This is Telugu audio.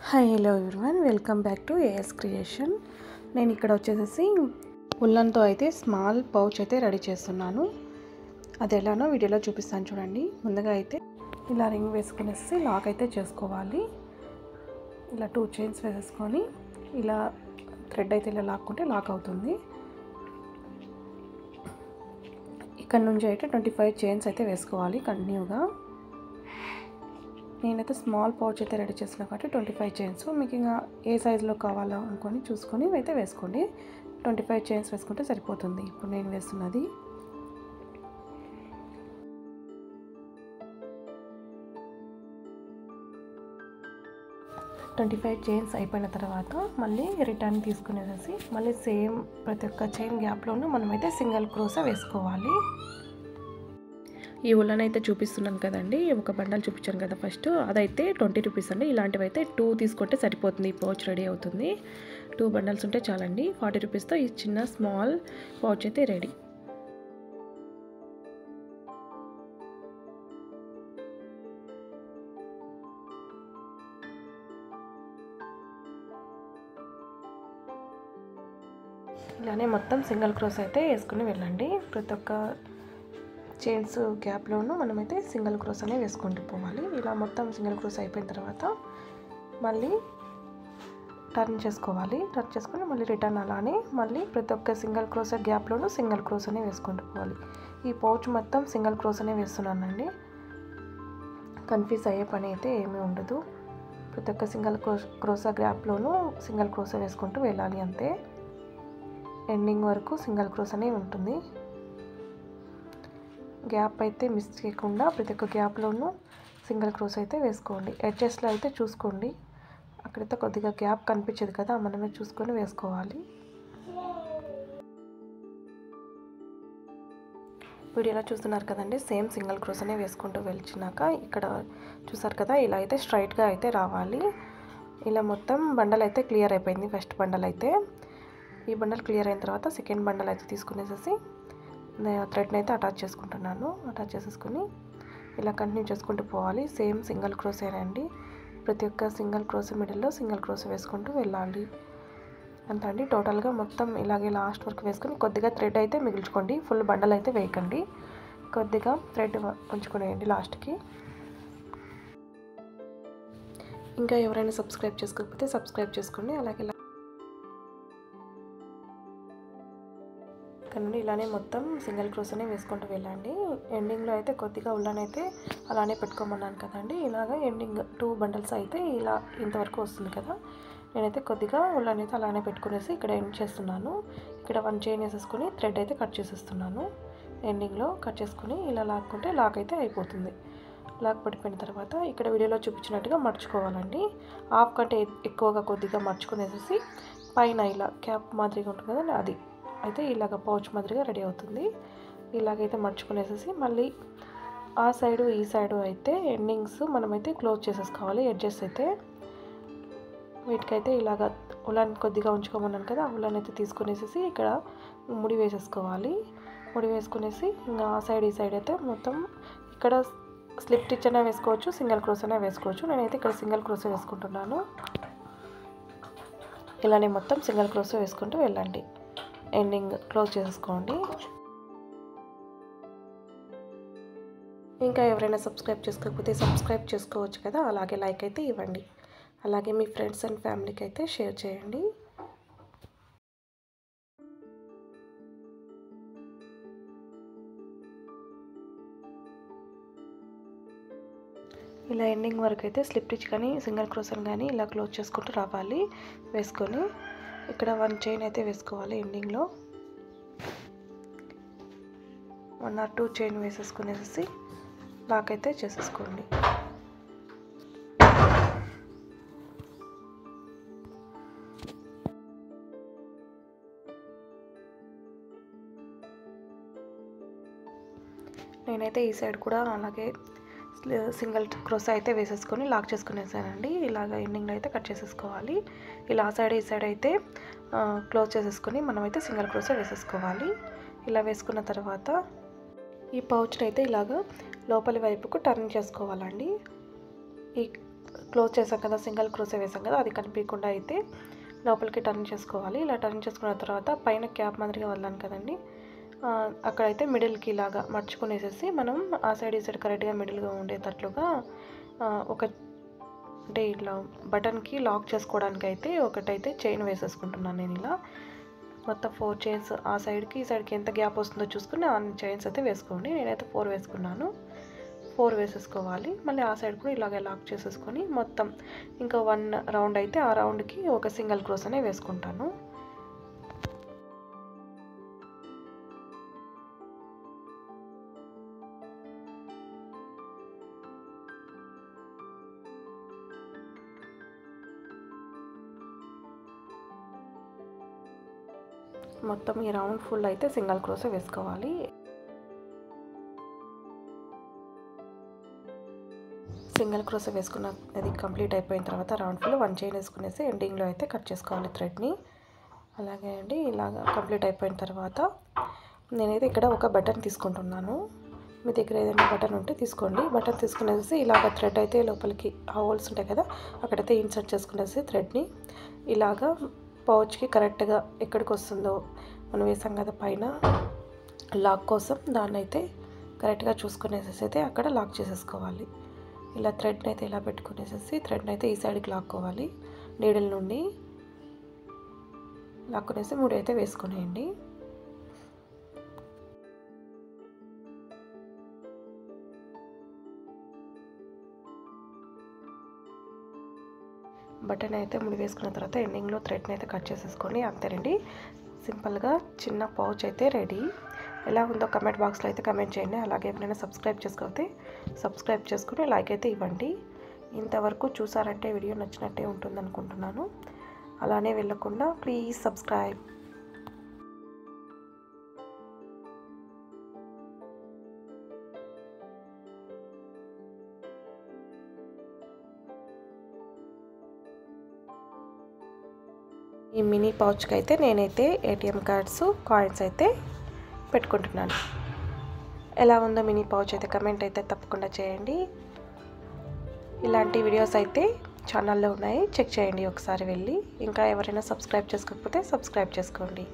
Hi hello everyone, welcome back to AS creation. నేను ఇక్కడ వచ్చేసి ఉల్లన్తో అయితే స్మాల్ పౌచ్ అయితే రెడీ చేస్తున్నాను. అది ఎలానో వీడియోలో చూపిస్తాను చూడండి. ముందుగా అయితే ఇలా రింగ్ వేసుకునేసి లాక్ అయితే చేసుకోవాలి. ఇలా 2 చైన్స్ వేసేసుకొని ఇలా థ్రెడ్ అయితే ఇలా లాక్కుంటే లాక్ అవుతుంది. ఇక్కడ నుంచి అయితే 25 చైన్స్ అయితే వేసుకోవాలి కంటిన్యూగా. నేనైతే స్మాల్ పౌచ్ అయితే రెడీ చేసిన కాబట్టి 25 చైన్స్. మీకు ఇంకా ఏ సైజులో కావాలో అనుకొని చూసుకొని అయితే వేసుకోండి. 25 చైన్స్ వేసుకుంటే సరిపోతుంది. ఇప్పుడు నేను వేస్తున్నది 25 చైన్స్ అయిపోయిన తర్వాత మళ్ళీ రిటర్న్ తీసుకునేసి మళ్ళీ సేమ్ ప్రతి ఒక్క చైన్ గ్యాప్లోనూ మనమైతే సింగిల్ క్రోసా వేసుకోవాలి. ఈ ఉల్లన్ అయితే చూపిస్తున్నాను కదండి, ఒక బండల్ చూపించాను కదా ఫస్ట్, అదైతే 20 రూపీస్ అండి. ఇలాంటివి అయితే 2 తీసుకుంటే సరిపోతుంది. ఈ పౌచ్ రెడీ అవుతుంది. 2 బండల్స్ ఉంటే చాలండి. 40 రూపీస్తో ఈ చిన్న స్మాల్ పౌచ్ అయితే రెడీ. ఇలానే మొత్తం సింగిల్ క్రోస్ అయితే వేసుకుని వెళ్ళండి. ప్రతి ఒక్క చైన్స్ గ్యాప్లోనూ మనమైతే సింగిల్ క్రోస్ అనే వేసుకుంటూ పోవాలి. ఇలా మొత్తం సింగిల్ క్రోస్ అయిపోయిన తర్వాత మళ్ళీ టర్న్ చేసుకోవాలి. టర్న్ చేసుకొని మళ్ళీ రిటర్న్ అలానే మళ్ళీ ప్రతి ఒక్క సింగిల్ క్రోస్ గ్యాప్లోనూ సింగిల్ క్రోస్ అనే వేసుకుంటూ పోవాలి. ఈ పౌచ్ మొత్తం సింగిల్ క్రోస్ అనే వేస్తున్నానండి. కన్ఫ్యూజ్ అయ్యే పని అయితే ఏమీ ఉండదు. ప్రతి ఒక్క సింగిల్ క్రోసా గ్యాప్లోనూ సింగిల్ క్రోసా వేసుకుంటూ వెళ్ళాలి అంతే. ఎండింగ్ వరకు సింగిల్ క్రోస్ అనే ఉంటుంది. గ్యాప్ అయితే మిస్ చేయకుండా ప్రతి ఒక్క గ్యాప్లోనూ సింగిల్ క్రోస్ అయితే వేసుకోండి. ఎడ్జెస్ట్లో అయితే చూసుకోండి, అక్కడైతే కొద్దిగా గ్యాప్ కనిపించదు కదా, మనమే చూసుకొని వేసుకోవాలి. వీడియోలో చూస్తున్నారు కదండి, సేమ్ సింగిల్ క్రోస్ అనే వేసుకుంటూ వెళ్ళినాక ఇక్కడ చూసారు కదా, ఇలా అయితే స్ట్రైట్గా అయితే రావాలి. ఇలా మొత్తం బండల్ అయితే క్లియర్ అయిపోయింది. ఫస్ట్ బండల్ అయితే, ఈ బండల్ క్లియర్ అయిన తర్వాత సెకండ్ బండల్ అయితే తీసుకునేసేసి థ్రెడ్ని అయితే అటాచ్ చేసుకుంటున్నాను. అటాచ్ చేసేసుకొని ఇలా కంటిన్యూ చేసుకుంటూ పోవాలి. సేమ్ సింగిల్ క్రోసేనండి. ప్రతి ఒక్క సింగిల్ క్రోస్ మిడిల్లో సింగిల్ క్రోస్ వేసుకుంటూ వెళ్ళాలి అంతే అండి. టోటల్గా మొత్తం ఇలాగే లాస్ట్ వరకు వేసుకొని కొద్దిగా థ్రెడ్ అయితే మిగిల్చుకోండి. ఫుల్ బండల్ అయితే వేయకండి, కొద్దిగా థ్రెడ్ ఉంచుకునేయండి లాస్ట్కి. ఇంకా ఎవరైనా సబ్స్క్రైబ్ చేసుకోకపోతే సబ్స్క్రైబ్ చేసుకోండి. అలాగే నుండి ఇలానే మొత్తం సింగిల్ క్రోస్ అనే వేసుకుంటూ వెళ్ళండి. ఎండింగ్లో అయితే కొద్దిగా ఉల్లన్ అయితే అలానే పెట్టుకోమన్నాను కదండి. ఇలాగ ఎండింగ్ 2 బండల్స్ అయితే ఇలా ఇంతవరకు వస్తుంది కదా, నేనైతే కొద్దిగా ఉల్లన్ అయితే అలానే పెట్టుకునేసి ఇక్కడ ఎండ్ చేస్తున్నాను. ఇక్కడ 1 చైన్ వేసేసుకొని థ్రెడ్ అయితే కట్ చేసేస్తున్నాను. ఎండింగ్లో కట్ చేసుకుని ఇలా లాక్కుంటే లాక్ అయితే అయిపోతుంది. లాక్ పడిపోయిన తర్వాత ఇక్కడ వీడియోలో చూపించినట్టుగా మర్చుకోవాలండి. హాఫ్ కంటే ఎక్కువగా కొద్దిగా మర్చుకునేసేసి పైన ఇలా క్యాప్ మాదిరిగా ఉంటుంది కదండి, అది అయితే ఇలాగ పౌచ్ మాదిరిగా రెడీ అవుతుంది. ఇలాగైతే మర్చుకునేసేసి మళ్ళీ ఆ సైడు ఈ సైడు అయితే ఎండింగ్స్ మనమైతే క్లోజ్ చేసేసుకోవాలి. ఎడ్జెస్ అయితే వీటికైతే ఇలాగ ఉల్లన్ కొద్దిగా ఉంచుకోమన్నాను కదా, ఉల్లన్ అయితే తీసుకునేసేసి ఇక్కడ ముడి వేసేసుకోవాలి. ముడి వేసుకునేసి ఇంకా ఆ సైడ్ ఈ సైడ్ అయితే మొత్తం ఇక్కడ స్లిప్ స్టిచ్ అయినా వేసుకోవచ్చు, సింగిల్ క్రోస్ అయినా వేసుకోవచ్చు. నేనైతే ఇక్కడ సింగిల్ క్రోస్ వేసుకుంటున్నాను. ఇలానే మొత్తం సింగిల్ క్రోస్ వేసుకుంటూ వెళ్ళండి. ఎండింగ్ క్లోజ్ చేసేసుకోండి. ఇంకా ఎవరైనా సబ్స్క్రైబ్ చేసుకోకపోతే సబ్స్క్రైబ్ చేసుకోవచ్చు కదా, అలాగే లైక్ అయితే ఇవ్వండి. అలాగే మీ ఫ్రెండ్స్ అండ్ ఫ్యామిలీకి అయితే షేర్ చేయండి. ఇలా ఎండింగ్ వరకు అయితే స్లిప్ స్టిచ్ కానీ సింగిల్ క్రోస్ కానీ ఇలా క్లోజ్ చేసుకుంటూ రావాలి. వేసుకొని ఇక్కడ 1 చైన్ అయితే వేసుకోవాలి. ఎండింగ్లో 1 or 2 చైన్ వేసేసుకునేసి లాక్ అయితే చేసేసుకోండి. నేనైతే ఈ సైడ్ కూడా అలాగే సింగిల్ క్రోస్ అయితే వేసేసుకొని లాక్ చేసుకునేసానండి. ఇలాగ ఎండింగ్లో అయితే కట్ చేసేసుకోవాలి. ఇలా ఆ సైడ్ ఈ సైడ్ అయితే క్లోజ్ చేసేసుకొని మనమైతే సింగిల్ క్రోస్ వేసేసుకోవాలి. ఇలా వేసుకున్న తర్వాత ఈ పౌచ్ని అయితే ఇలాగ లోపలి వైపుకు టర్న్ చేసుకోవాలండి. ఈ క్లోజ్ చేసాం కదా, సింగిల్ క్రోసే వేసాం కదా, అది కనిపించకుండా అయితే లోపలికి టర్న్ చేసుకోవాలి. ఇలా టర్న్ చేసుకున్న తర్వాత పైన క్యాప్ మాదిరిగా వదలాను కదండి, అక్కడైతే మిడిల్కి ఇలాగా మర్చుకునేసేసి మనం ఆ సైడ్ ఈ సైడ్ కరెక్ట్గా మిడిల్గా ఉండేటట్లుగా ఒక అంటే ఇట్లా బటన్కి లాక్ చేసుకోవడానికి అయితే ఒకటైతే చైన్ వేసేసుకుంటున్నాను నేను. ఇలా మొత్తం 4 చైన్స్ ఆ సైడ్కి ఈ సైడ్కి ఎంత గ్యాప్ వస్తుందో చూసుకుని అన్ని చైన్స్ అయితే వేసుకోండి. నేనైతే 4 వేసుకున్నాను. 4 వేసేసుకోవాలి. మళ్ళీ ఆ సైడ్ కూడా ఇలాగే లాక్ చేసేసుకొని మొత్తం ఇంకా 1 రౌండ్ అయితే ఆ రౌండ్కి ఒక సింగిల్ క్రోస్ అనే వేసుకుంటాను. మొత్తం ఈ రౌండ్ ఫుల్ అయితే సింగిల్ క్రోసే వేసుకోవాలి. సింగిల్ క్రోసే వేసుకున్న అది కంప్లీట్ అయిపోయిన తర్వాత రౌండ్ ఫుల్ 1 చైన్ వేసుకునేసి ఎండింగ్లో అయితే కట్ చేసుకోవాలి థ్రెడ్ని. అలాగే అండి, ఇలాగా కంప్లీట్ అయిపోయిన తర్వాత నేనైతే ఇక్కడ ఒక బటన్ తీసుకుంటున్నాను. మీ దగ్గర ఏదైనా బటన్ ఉంటే తీసుకోండి. బటన్ తీసుకునేసి ఇలాగ థ్రెడ్ అయితే లోపలికి ఆ హోల్స్ ఉంటాయి కదా, అక్కడైతే ఇన్సర్ట్ చేసుకునేసి థ్రెడ్ని ఇలాగా పౌచ్కి కరెక్ట్గా ఎక్కడికి వస్తుందో మనం వేసాం కదా పైన లాక్ కోసం, దాన్ని అయితే కరెక్ట్గా చూసుకునేసేసి అయితే అక్కడ లాక్ చేసేసుకోవాలి. ఇలా థ్రెడ్ని అయితే ఇలా పెట్టుకునేసేసి థ్రెడ్ని అయితే ఈ సైడ్కి లాక్కోవాలి. నీడిల్ నుండి లాక్కునేసి 3 అయితే వేసుకునేయండి. బటన్ అయితే 3 వేసుకున్న తర్వాత ఎండింగ్లో థ్రెడ్ని అయితే కట్ చేసేసుకొని అంతేనండి. సింపుల్గా చిన్న పౌచ్ అయితే రెడీ. ఎలా ఉందో కమెంట్ బాక్స్లో అయితే కమెంట్ చేయండి. అలాగే ఎప్పుడైనా సబ్స్క్రైబ్ చేసుకోతే సబ్స్క్రైబ్ చేసుకుని లైక్ అయితే ఇవ్వండి. ఇంతవరకు చూసారంటే వీడియో నచ్చినట్టే ఉంటుంది అనుకుంటున్నాను. అలానే వెళ్ళకుండా ప్లీజ్ సబ్స్క్రైబ్. ఈ మినీ పౌచ్కి అయితే నేనైతే ఏటీఎం కార్డ్స్ కాయిన్స్ అయితే పెట్టుకుంటున్నాను. ఎలా ఉందో మినీ పౌచ్ అయితే కమెంట్ అయితే తప్పకుండా చేయండి. ఇలాంటి వీడియోస్ అయితే ఛానల్లో ఉన్నాయి, చెక్ చేయండి ఒకసారి వెళ్ళి. ఇంకా ఎవరైనా సబ్స్క్రైబ్ చేసుకోకపోతే సబ్స్క్రైబ్ చేసుకోండి.